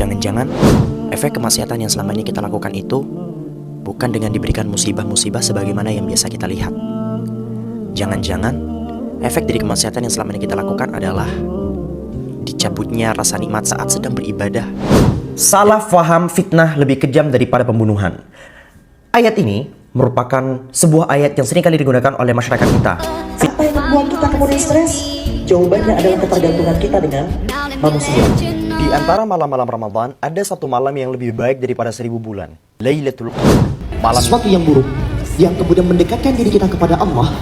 Jangan-jangan efek kemaksiatan yang selama ini kita lakukan itu bukan dengan diberikan musibah-musibah sebagaimana yang biasa kita lihat. Jangan-jangan efek dari kemaksiatan yang selama ini kita lakukan adalah dicabutnya rasa nikmat saat sedang beribadah. Salah faham fitnah lebih kejam daripada pembunuhan. Ayat ini merupakan sebuah ayat yang seringkali digunakan oleh masyarakat kita. Apa yang membuat kita kemudian stres? Jawabannya adalah ketergantungan kita dengan manusia. Di antara malam-malam Ramadan, ada satu malam yang lebih baik daripada 1000 bulan. Lailatul Qadar. Malam Sesuatu yang buruk yang kemudian mendekatkan diri kita kepada Allah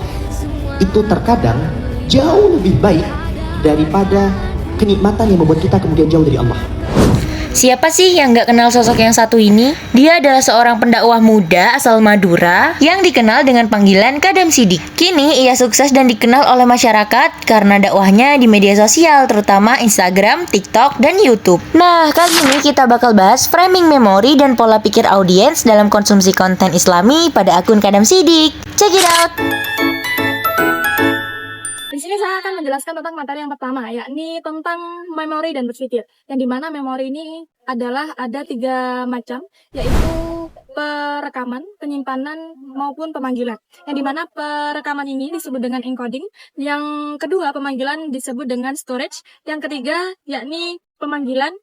itu terkadang jauh lebih baik daripada kenikmatan yang membuat kita kemudian jauh dari Allah. Siapa sih yang gak kenal sosok yang satu ini? Dia adalah seorang pendakwah muda asal Madura yang dikenal dengan panggilan Kadam Sidik. Kini ia sukses dan dikenal oleh masyarakat karena dakwahnya di media sosial, terutama Instagram, TikTok, dan YouTube. Nah, kali ini kita bakal bahas framing memori dan pola pikir audiens dalam konsumsi konten Islami pada akun Kadam Sidik. Check it out! Di sini saya akan menjelaskan tentang materi yang pertama, yakni tentang memori dan berpikir. Yang dimana memori ini adalah ada 3 macam, yaitu perekaman, penyimpanan, maupun pemanggilan. Yang dimana perekaman ini disebut dengan encoding, yang kedua pemanggilan disebut dengan storage, yang ketiga yakni pemanggilan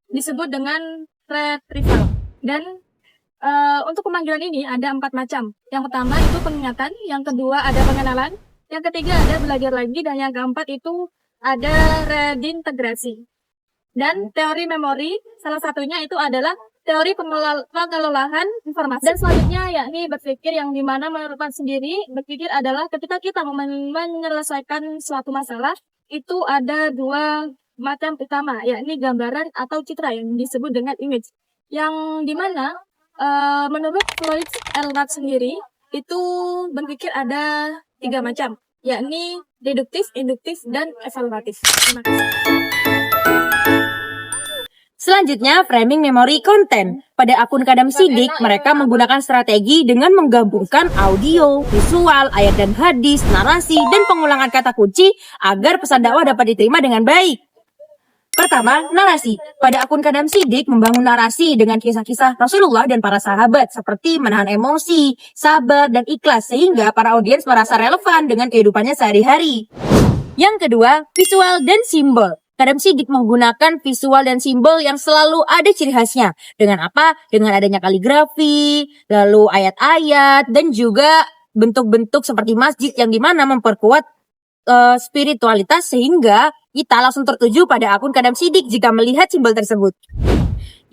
disebut dengan retrieval. Dan untuk pemanggilan ini ada 4 macam. Yang pertama itu peningatan, yang kedua ada pengenalan, yang ketiga ada belajar lagi, dan yang keempat itu ada redintegrasi. Dan teori memori, salah satunya itu adalah teori pengelolaan informasi. Dan selanjutnya yakni berpikir, yang dimana menurut sendiri berpikir adalah ketika kita menyelesaikan suatu masalah, itu ada 2 macam utama, yakni gambaran atau citra yang disebut dengan image. Yang dimana menurut Floyd Elrod sendiri, itu berpikir ada 3 macam, yakni deduktif, induktif, dan evaluatif. Terima kasih. Selanjutnya, framing memori konten. Pada akun Kadam Sidik, mereka menggunakan strategi dengan menggabungkan audio, visual, ayat dan hadis, narasi, dan pengulangan kata kunci agar pesan dakwah dapat diterima dengan baik. Pertama, narasi. Pada akun Kadam Sidik membangun narasi dengan kisah-kisah Rasulullah dan para sahabat seperti menahan emosi, sabar, dan ikhlas sehingga para audiens merasa relevan dengan kehidupannya sehari-hari. Yang kedua, visual dan simbol. Kadam Sidik menggunakan visual dan simbol yang selalu ada ciri khasnya. Dengan apa? Dengan adanya kaligrafi, lalu ayat-ayat, dan juga bentuk-bentuk seperti masjid yang dimana memperkuat spiritualitas sehingga kita langsung tertuju pada akun Kadam Sidik jika melihat simbol tersebut.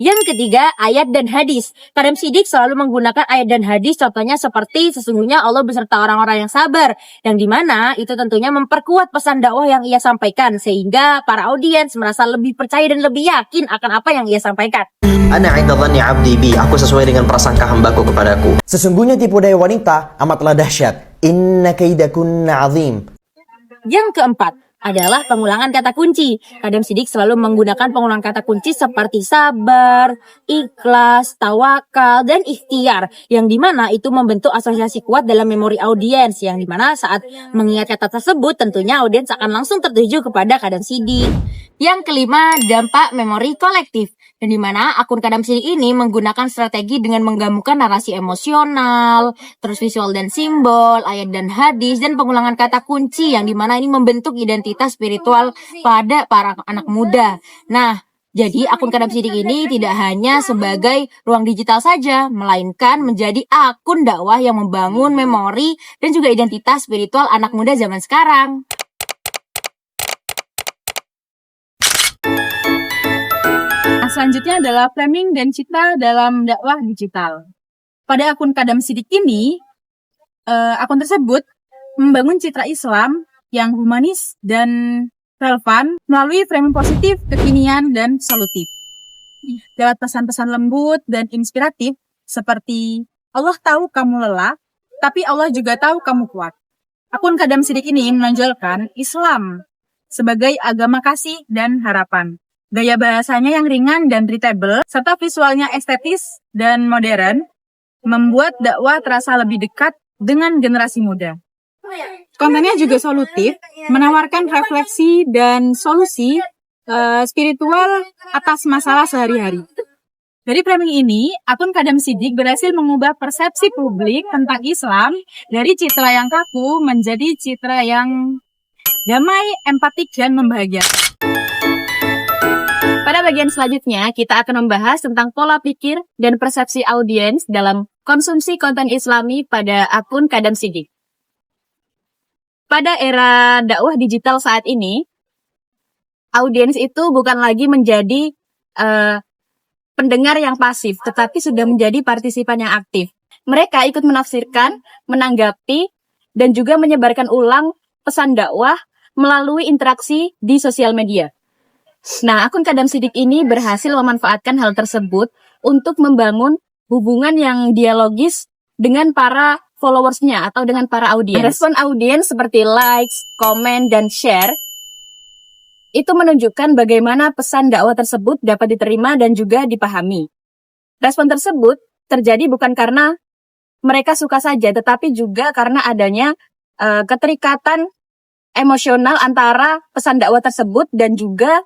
Yang ketiga, ayat dan hadis. Kadam Sidik selalu menggunakan ayat dan hadis, contohnya seperti sesungguhnya Allah beserta orang-orang yang sabar, yang dimana itu tentunya memperkuat pesan dakwah yang ia sampaikan sehingga para audiens merasa lebih percaya dan lebih yakin akan apa yang ia sampaikan. Ana 'inda dhanni 'abdi bi, aku sesuai dengan prasangka hambaku kepadaku. Sesungguhnya tipu daya wanita amatlah dahsyat. Inna kaidakunna 'azim. Yang keempat adalah pengulangan kata kunci. Kadam Sidik selalu menggunakan pengulangan kata kunci seperti sabar, ikhlas, tawakal, dan ikhtiar. Yang dimana itu membentuk asosiasi kuat dalam memori audiens. Yang dimana saat mengingat kata tersebut tentunya audiens akan langsung tertuju kepada Kadam Sidik. Yang kelima, dampak memori kolektif. Yang dimana akun Kadam Sidik ini menggunakan strategi dengan menggabungkan narasi emosional, terus visual dan simbol, ayat dan hadis, dan pengulangan kata kunci yang dimana ini membentuk identitas spiritual pada para anak muda. Nah, jadi akun Kadam Sidik ini tidak hanya sebagai ruang digital saja, melainkan menjadi akun dakwah yang membangun memori dan juga identitas spiritual anak muda zaman sekarang. Selanjutnya adalah framing dan citra dalam dakwah digital. Pada akun Kadam Sidik ini, akun tersebut membangun citra Islam yang humanis dan relevan melalui framing positif, kekinian, dan solutif. Lewat pesan-pesan lembut dan inspiratif seperti Allah tahu kamu lelah, tapi Allah juga tahu kamu kuat. Akun Kadam Sidik ini menonjolkan Islam sebagai agama kasih dan harapan. Gaya bahasanya yang ringan dan readable, serta visualnya estetis dan modern, membuat dakwah terasa lebih dekat dengan generasi muda. Kontennya juga solutif, menawarkan refleksi dan solusi spiritual atas masalah sehari-hari. Dari framing ini, akun Kadam Sidik berhasil mengubah persepsi publik tentang Islam dari citra yang kaku menjadi citra yang damai, empatik, dan membahagiakan. Pada bagian selanjutnya, kita akan membahas tentang pola pikir dan persepsi audiens dalam konsumsi konten Islami pada akun Kadam Sidik. Pada era dakwah digital saat ini, audiens itu bukan lagi menjadi pendengar yang pasif, tetapi sudah menjadi partisipan yang aktif. Mereka ikut menafsirkan, menanggapi, dan juga menyebarkan ulang pesan dakwah melalui interaksi di sosial media. Nah, akun Kadam Sidik ini berhasil memanfaatkan hal tersebut untuk membangun hubungan yang dialogis dengan para followersnya atau dengan para audiens. Respon audiens seperti likes, komen, dan share itu menunjukkan bagaimana pesan dakwah tersebut dapat diterima dan juga dipahami. Respon tersebut terjadi bukan karena mereka suka saja, tetapi juga karena adanya keterikatan emosional antara pesan dakwah tersebut dan juga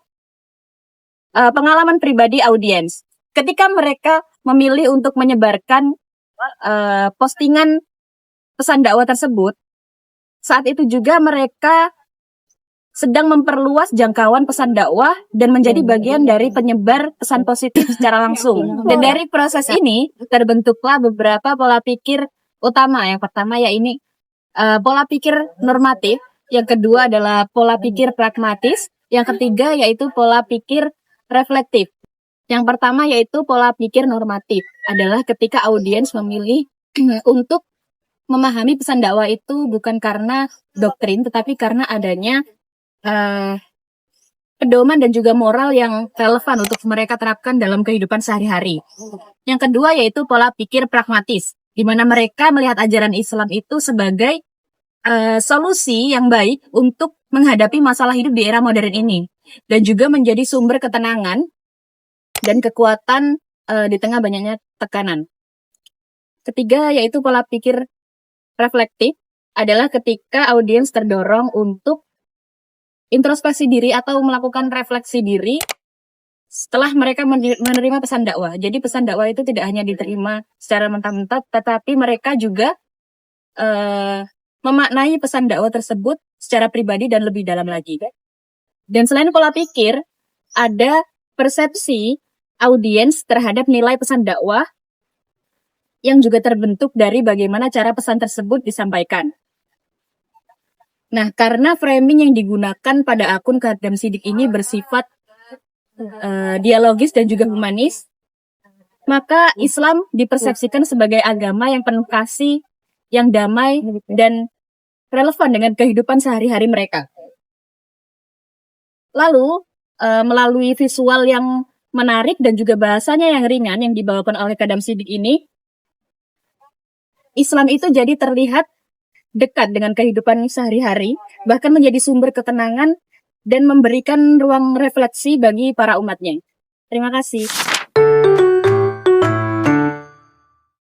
pengalaman pribadi audiens. Ketika mereka memilih untuk menyebarkan postingan pesan dakwah tersebut, saat itu juga mereka sedang memperluas jangkauan pesan dakwah dan menjadi bagian dari penyebar pesan positif secara langsung. Dan dari proses ini terbentuklah beberapa pola pikir utama. Yang pertama yaitu pola pikir normatif, yang kedua adalah pola pikir pragmatis, yang ketiga yaitu pola pikir reflektif. Yang pertama yaitu pola pikir normatif, adalah ketika audiens memilih untuk memahami pesan dakwah itu bukan karena doktrin, tetapi karena adanya pedoman dan juga moral yang relevan untuk mereka terapkan dalam kehidupan sehari-hari. Yang kedua yaitu pola pikir pragmatis, di mana mereka melihat ajaran Islam itu sebagai solusi yang baik untuk menghadapi masalah hidup di era modern ini, dan juga menjadi sumber ketenangan dan kekuatan di tengah banyaknya tekanan. Ketiga yaitu pola pikir reflektif, adalah ketika audiens terdorong untuk introspeksi diri atau melakukan refleksi diri setelah mereka menerima pesan dakwah. Jadi pesan dakwah itu tidak hanya diterima secara mentah-mentah, tetapi mereka juga memaknai pesan dakwah tersebut secara pribadi dan lebih dalam lagi. Dan selain pola pikir, ada persepsi audiens terhadap nilai pesan dakwah yang juga terbentuk dari bagaimana cara pesan tersebut disampaikan. Nah, karena framing yang digunakan pada akun Kadam Sidik ini bersifat dialogis dan juga humanis, maka Islam dipersepsikan sebagai agama yang penuh kasih, yang damai, dan relevan dengan kehidupan sehari-hari mereka. Lalu, melalui visual yang menarik dan juga bahasanya yang ringan yang dibawakan oleh Kadam Sidik ini, Islam itu jadi terlihat dekat dengan kehidupan sehari-hari, bahkan menjadi sumber ketenangan dan memberikan ruang refleksi bagi para umatnya. Terima kasih.